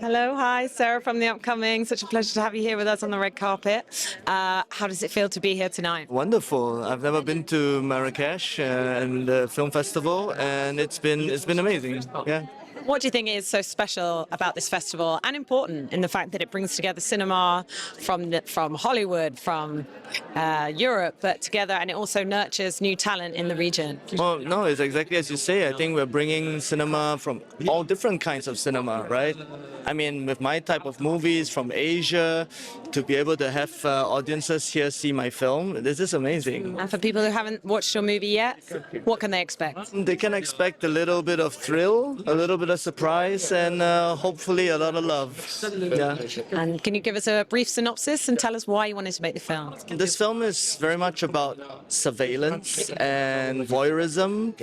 Hello, hi, Sarah from The Upcoming. Such a pleasure to have you here with us on the red carpet. How does it feel to be here tonight? Wonderful. I've never been to Marrakech and the film festival, and it's been amazing. Yeah. What do you think is so special about this festival and important in the fact that it brings together cinema from Hollywood, from Europe, but together, and it also nurtures new talent in the region? Well, no, it's exactly as you say. I think we're bringing cinema from all different kinds of cinema, right? I mean, with my type of movies from Asia, to be able to have audiences here see my film, this is amazing. And for people who haven't watched your movie yet, what can they expect? They can expect a little bit of thrill, a little bit of surprise, and hopefully a lot of love. Yeah. And can you give us a brief synopsis and tell us why you wanted to make the film? This film is very much about surveillance and voyeurism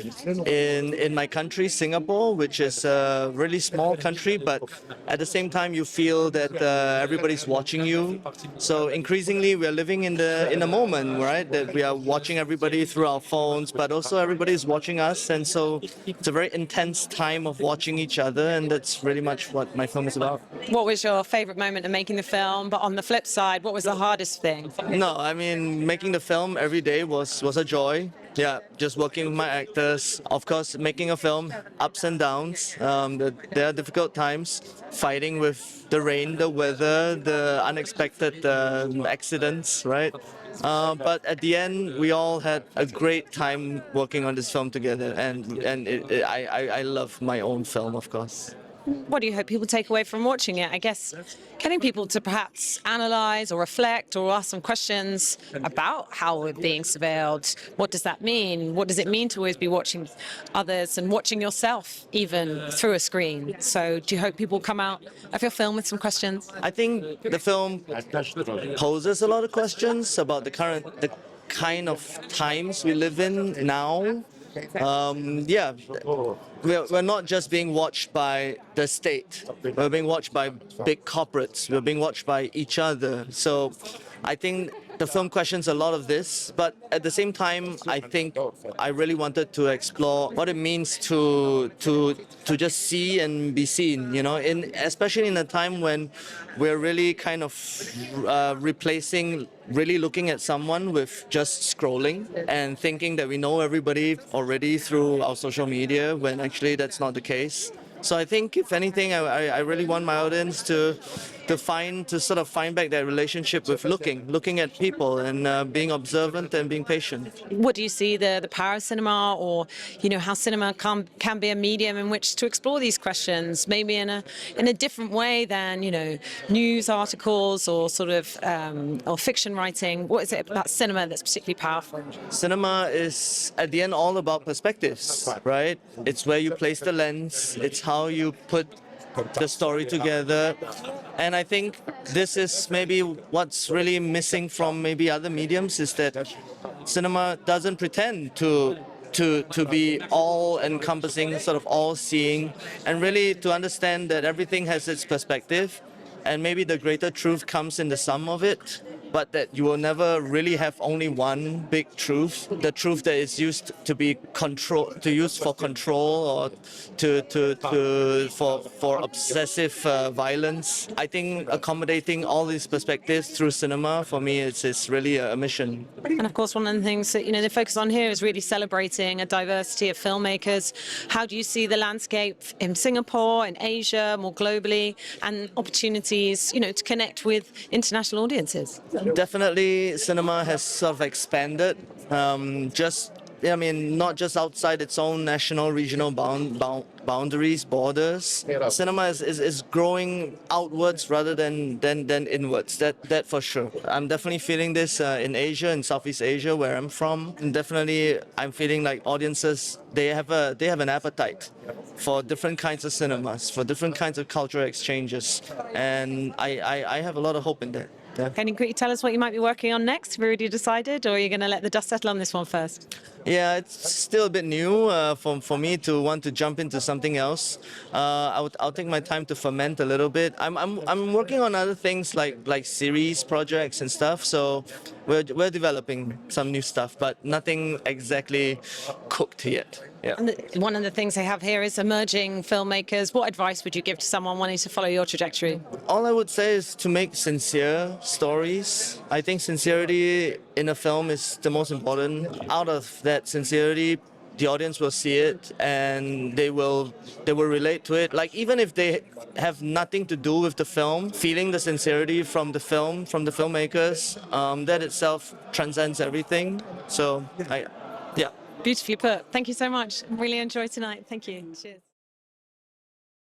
in my country, Singapore, which is a really small country, but at the same time you feel that everybody's watching you. So increasingly we are living in the moment, right? That we are watching everybody through our phones, but also everybody's watching us, and so it's a very intense time of watching each other, and that's really much what my film is about. What was your favorite moment of making the film? But on the flip side, what was the hardest thing? No, I mean, making the film every day was a joy. Yeah, just working with my actors. Of course, making a film, ups and downs. There are difficult times, fighting with the rain, the weather, the unexpected accidents, right? But at the end, we all had a great time working on this film together, and I love my own film, of course. What do you hope people take away from watching it? I guess getting people to perhaps analyse or reflect or ask some questions about how we're being surveilled. What does that mean? What does it mean to always be watching others and watching yourself even through a screen? So do you hope people come out of your film with some questions? I think the film poses a lot of questions about the kind of times we live in now. Yeah, we're not just being watched by the state. We're being watched by big corporates. We're being watched by each other. So I think the film questions a lot of this, but at the same time, I think I really wanted to explore what it means to just see and be seen. You know, especially in a time when we're really kind of replacing really looking at someone with just scrolling and thinking that we know everybody already through our social media, when actually that's not the case. So I think, if anything, I really want my audience to sort of find back that relationship with looking at people and being observant and being patient. What do you see the power of cinema, or how cinema can be a medium in which to explore these questions, maybe in a different way than news articles or sort of or fiction writing? What is it about cinema that's particularly powerful? Cinema is at the end all about perspectives, right? It's where you place the lens. It's how you put the story together, and I think this is maybe what's really missing from maybe other mediums, is that cinema doesn't pretend to be all-encompassing, sort of all-seeing, and really to understand that everything has its perspective, and maybe the greater truth comes in the sum of it, but that you will never really have only one big truth, the truth that is used to be used for control, or for obsessive violence. I think accommodating all these perspectives through cinema, for me, it's really a mission. And of course, one of the things that they focus on here is really celebrating a diversity of filmmakers. How do you see the landscape in Singapore, in Asia, more globally, and opportunities, to connect with international audiences? Definitely, cinema has sort of expanded. Not just outside its own national, regional boundaries, borders. Cinema is growing outwards rather than inwards. That for sure. I'm definitely feeling this in Asia, in Southeast Asia, where I'm from. And definitely, I'm feeling like audiences, they have an appetite for different kinds of cinemas, for different kinds of cultural exchanges, and I have a lot of hope in that. Yeah. Can you quickly tell us what you might be working on next? Have you already decided, or are you going to let the dust settle on this one first? Yeah, it's still a bit new for me to want to jump into something else. I'll take my time to ferment a little bit. I'm working on other things like series projects and stuff. So we're developing some new stuff, but nothing exactly cooked yet. Yeah. And one of the things they have here is emerging filmmakers. What advice would you give to someone wanting to follow your trajectory? All I would say is to make sincere stories. I think sincerity in a film is the most important. Out of that sincerity, the audience will see it and they will relate to it. Like even if they have nothing to do with the film, feeling the sincerity from the film, from the filmmakers, that itself transcends everything. So yeah. Beautifully put. Thank you so much. Really enjoyed tonight. Thank you. Cheers.